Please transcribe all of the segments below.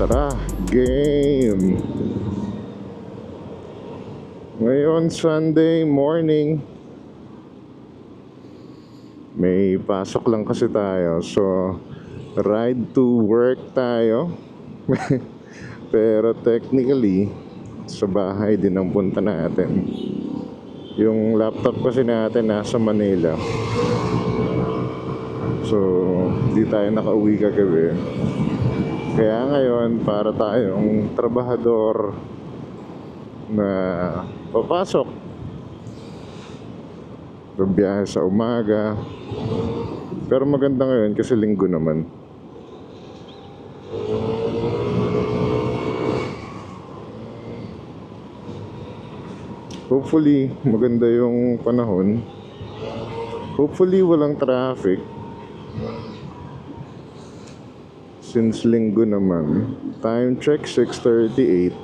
Tara, game! Ngayon, Sunday morning. May pasok lang kasi tayo. So, ride to work tayo. Pero technically, sa bahay din ang punta natin. Yung laptop kasi natin nasa Manila. So, di tayo nakauwi kagabi. Kaya ngayon, para tayong trabahador na papasok, biyahe sa umaga. Pero maganda ngayon kasi linggo naman. Hopefully, maganda yung panahon. Hopefully, walang traffic. Since linggo naman. Time check, 6:38.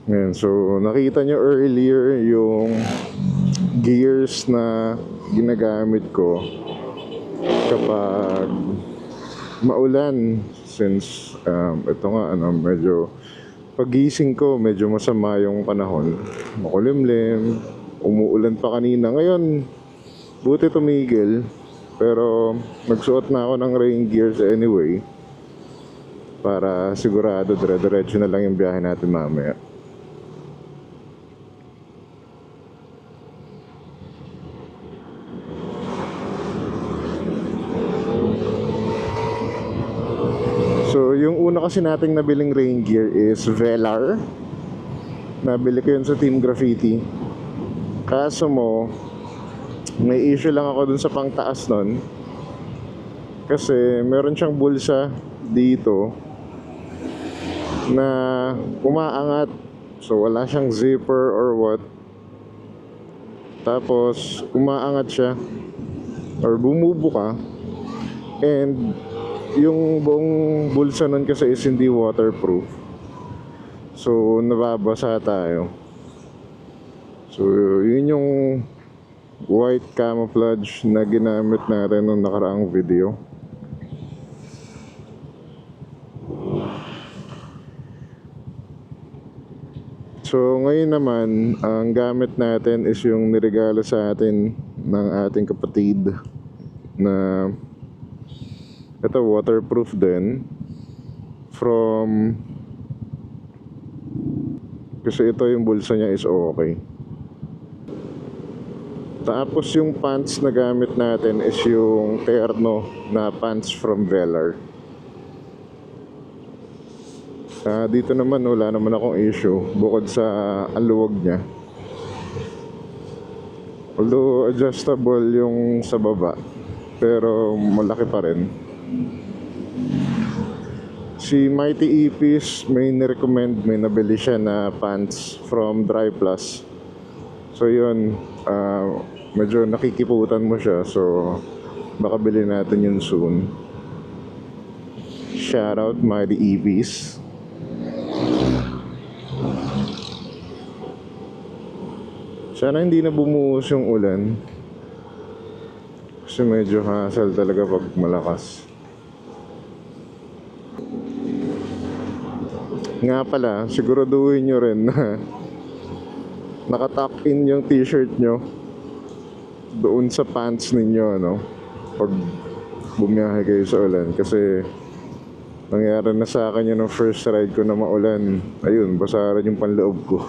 Ayan, so nakita nyo earlier yung gears na ginagamit ko kapag maulan. Since ito nga medyo pagising ko medyo masama yung panahon, makulimlim, umuulan pa kanina. Ngayon buti tumigil, pero nagsuot na ako ng rain gears anyway para sigurado dire-diretso na lang yung biyahe natin mamaya. So, yung una kasi nating nabiling rain gear is Velar. Nabili ko yun sa Team Graffiti. Kaso mo, may issue lang ako dun sa pangtaas nun. Kasi meron siyang bulsa dito na umaangat. So, wala siyang zipper or what. Tapos, umaangat siya or bumubuka. And yung buong bulsa nun kasi is hindi waterproof. So, nababasa tayo. So, yun yung white camouflage na ginamit natin nung nakaraang video. So, ngayon naman, ang gamit natin is yung niregalo sa atin ng ating kapatid na ito, waterproof din. Kasi ito yung bulsa niya is okay. Tapos yung pants na gamit natin is yung terno na pants from Velar. Dito naman wala naman akong issue bukod sa aluwag niya. Although adjustable yung sa baba, pero malaki pa rin. Si Mighty Ipis may nirecommend, may nabili siya na pants from Dry Plus. So yun, medyo nakikiputan mo siya. So baka bilhin natin yun soon. Shout out Mighty Ipis. Sana hindi na bumuhos yung ulan. Kasi medyo hassle talaga pag malakas. Nga pala, siguraduhin nyo rin na nakatuck in yung t-shirt nyo doon sa pants ninyo, no? Pag bumiyahe kayo sa ulan. Kasi nangyari na sa akin yun ng first ride ko na maulan. Ayun, basa rin yung panloob ko.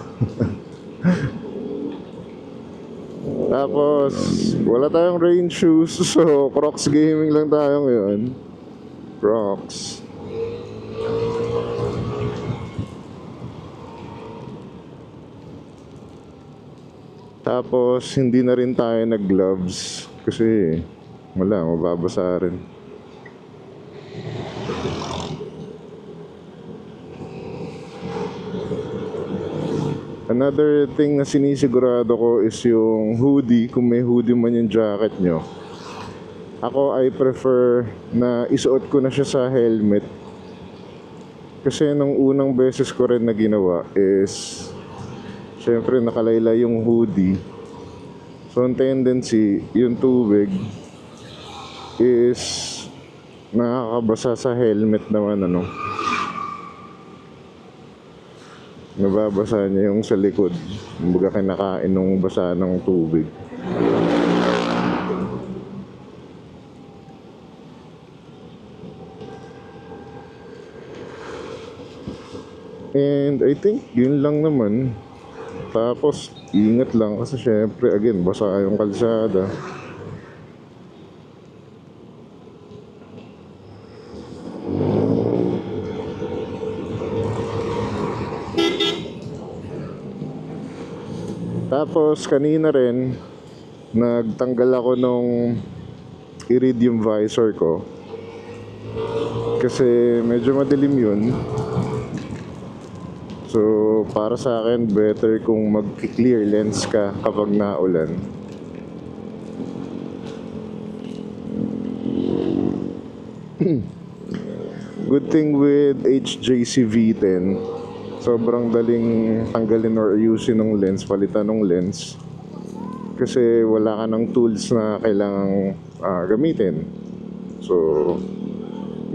Tapos, wala tayong rain shoes. So, Crocs gaming lang tayo ngayon. Crocs. Tapos, hindi na rin tayo nag-gloves. Kasi, wala, mababasa rin. Another thing na sinisigurado ko is yung hoodie. Kung may hoodie man yung jacket nyo, ako I prefer na isuot ko na siya sa helmet. Kasi nung unang beses ko rin na ginawa is syempre nakalaylay yung hoodie. So So ang tendency, yung tubig is nakakabasa sa helmet naman, ano. Nababasa niya yung sa likod. Kumbaga kinakain ng basa ng tubig. And I think yun lang naman. Tapos ingat lang kasi syempre again basa yung kalsada. Tapos kanina rin nagtanggal ako nung iridium visor ko kasi medyo madilim yun. So para sa akin better kung mag-clear lens ka kapag naulan. Good thing with HJC V10, sobrang daling tanggalin or ayusin ng lens, palitan ng lens. Kasi wala ka ng tools na kailangang gamitin. So,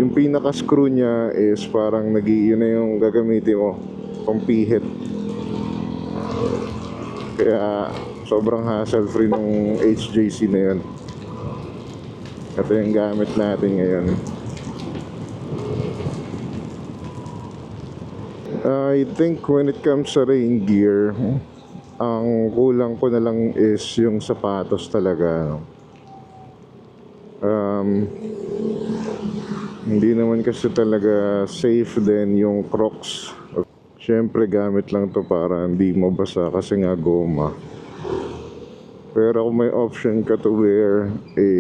yung pinaka-screw niya is parang yun na yung gagamitin mo, pampihit. Kaya, sobrang hassle-free ng HJC na yun. Ito yung gamit natin ngayon. I think when it comes sa rain gear, ang kulang ko na lang is yung sapatos talaga. Hindi naman kasi talaga safe din yung Crocs. Siyempre gamit lang to para hindi mabasa kasi nga goma. Pero kung may option ka to wear a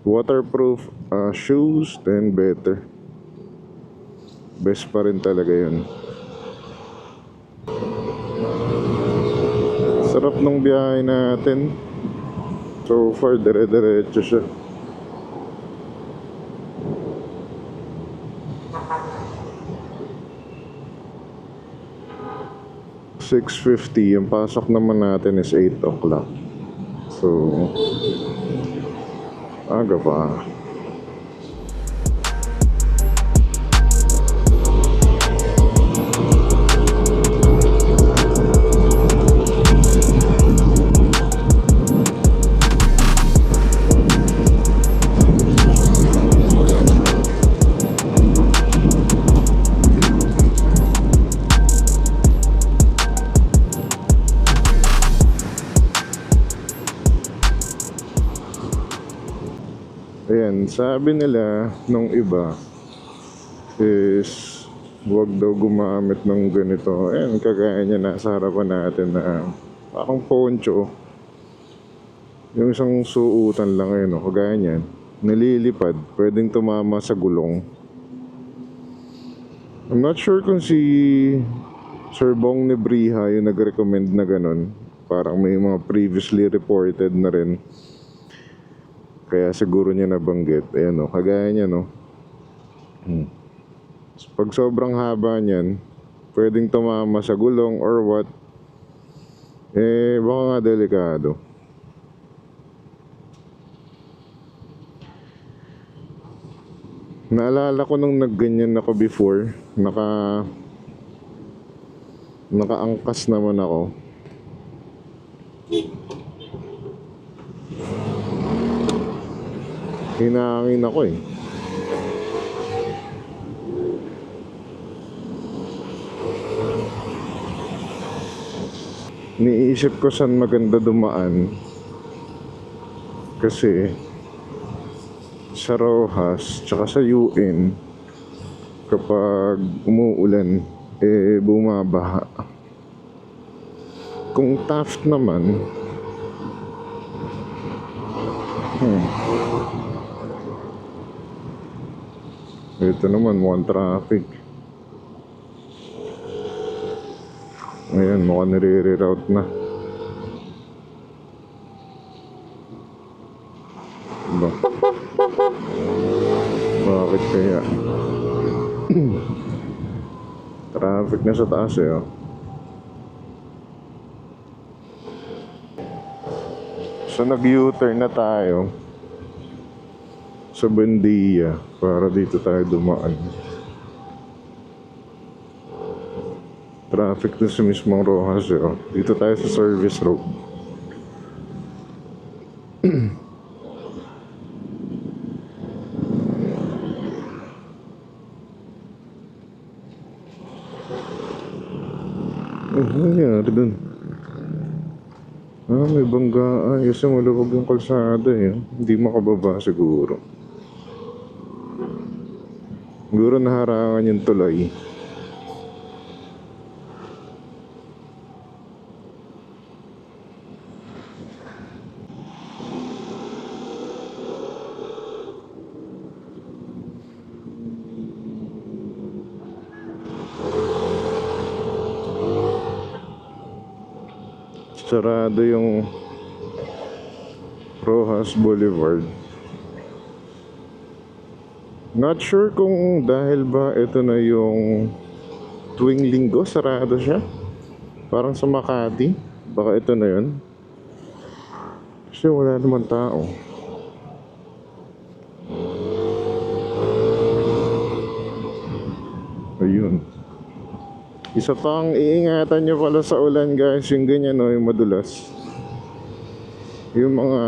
waterproof shoes, then better. Best pa rin talaga yun. Sarap nung biyahe natin. So far, dire-diretso siya. $6.50. Yung pasok naman natin is 8 o'clock. So, aga pa. Ayan, sabi nila nung iba is huwag daw gumamit ng ganito. Ayan, kagaya niya nasa harapan natin na parang poncho. Yung isang suutan lang ayun, no? Kagaya niyan, nililipad, pwedeng tumama sa gulong. I'm not sure kung si Sir Bong Nebriha yung nag-recommend na ganun. Parang may mga previously reported na rin. Kaya siguro niya nabanggit. Ayan o, kagaya niya no. Pag sobrang haba niyan, pwedeng tumama sa gulong or what. Eh, baka nga delikado. Naalala ko nung nagganyan ako before, nakaangkas naman ako. Hinahangin ako eh. Niisip ko saan maganda dumaan. Kasi sa Rojas tsaka sa UN kapag umuulan eh bumabaha. Kung Taft naman ito naman mukhang traffic. Ayan, mukhang nire-reroute na. Ba? Bakit kaya? Traffic na sa taas eh oh. So nag-U-turn na tayo sa Buendia para dito tayo dumaan. Traffic na sa mismong Rojas eh. Oh. Dito tayo sa service road. Ano nangyari dun? May banggaan. Kasi malubog yung kalsada eh. Hindi makababa siguro. Siguro naharangan yung tulay. Sarado yung Rojas Boulevard. Not sure kung dahil ba ito na yung tuwing linggo sarado siya. Parang sa Makati. Baka ito na yun. Kasi wala naman tao. Ayun. Isa pang iingatan nyo pala sa ulan guys, yung ganyan no, yung madulas. Yung mga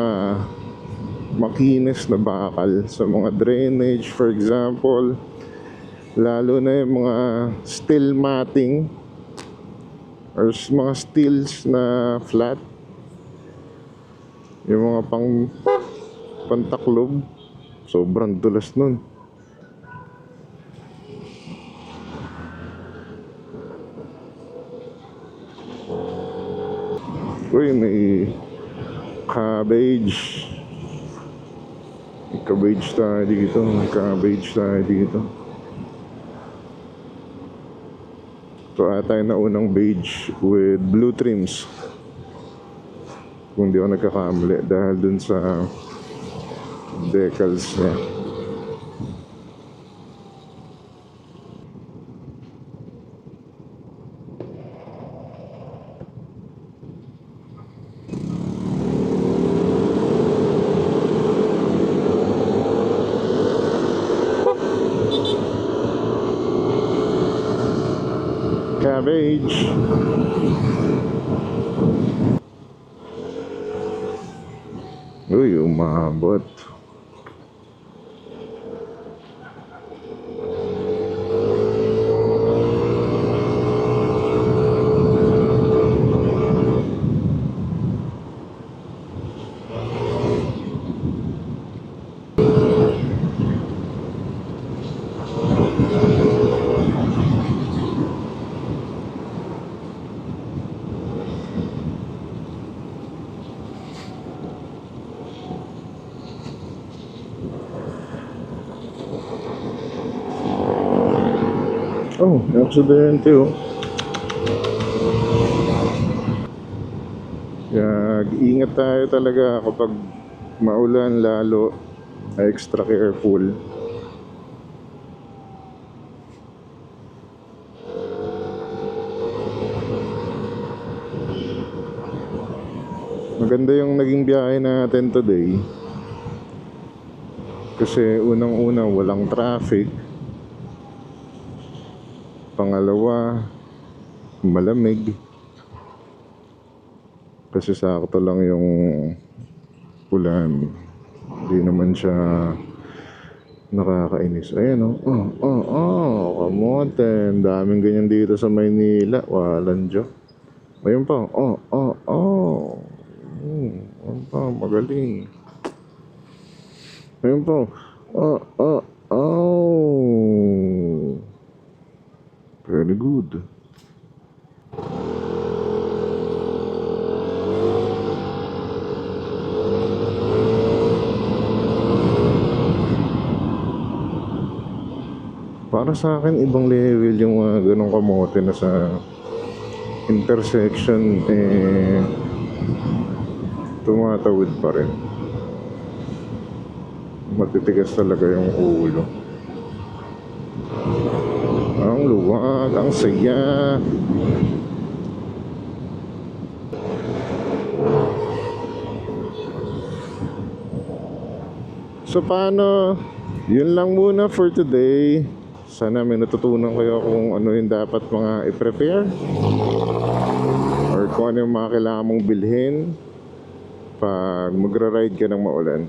makinis na bakal sa mga drainage for example. Lalo na yung mga steel matting or mga steels na flat. Yung mga pantaklob. Sobrang dulas nun. Uy, may cabbage. May cabbage tayo dito. May cabbage tayo dito. Ito ata yung naunang beige with blue trims. Kung di ako nagkakamali. Dahil dun sa decals niya. Cabbage. Uy, umabot. Oh, may aksidente oh. Kaya ingat tayo talaga kapag maulan lalo. Extra careful. Maganda yung naging biyahe natin today. Kasi unang-una walang traffic. Pangalawa, malamig. Kasi sakto lang yung ulan. Hindi naman siya nakakainis. Ayan kamote. Daming ganyan dito sa Maynila. Walang joke. Ayun pa. Ayun pa, magaling. Ayun pa. Very good. Para sa akin, ibang level yung ganong kamote na sa intersection, tumatawid pa rin. Matitigas talaga yung ulo. Ang luwag, ang saya. So paano? Yun lang muna for today. Sana may natutunan kayo kung ano yung dapat mga i-prepare or kung ano yung mga kailangan mong bilhin pag magra-ride ka ng maulan.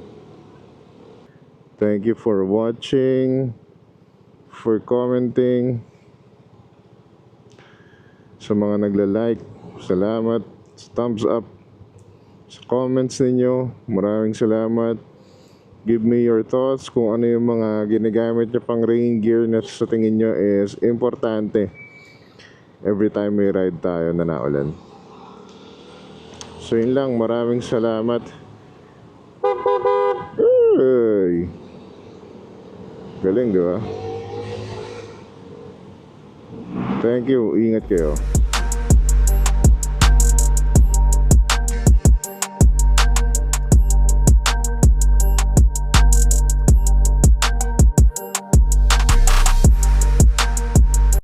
Thank you for watching, for commenting. Sa mga nagla-like, salamat. Thumbs up sa comments ninyo. Maraming salamat. Give me your thoughts kung ano yung mga ginagamit nyo pang rain gear na sa tingin nyo is importante every time may ride tayo na naulan. So yun lang, maraming salamat. Ay, galing, di ba? Thank you, ingat kayo.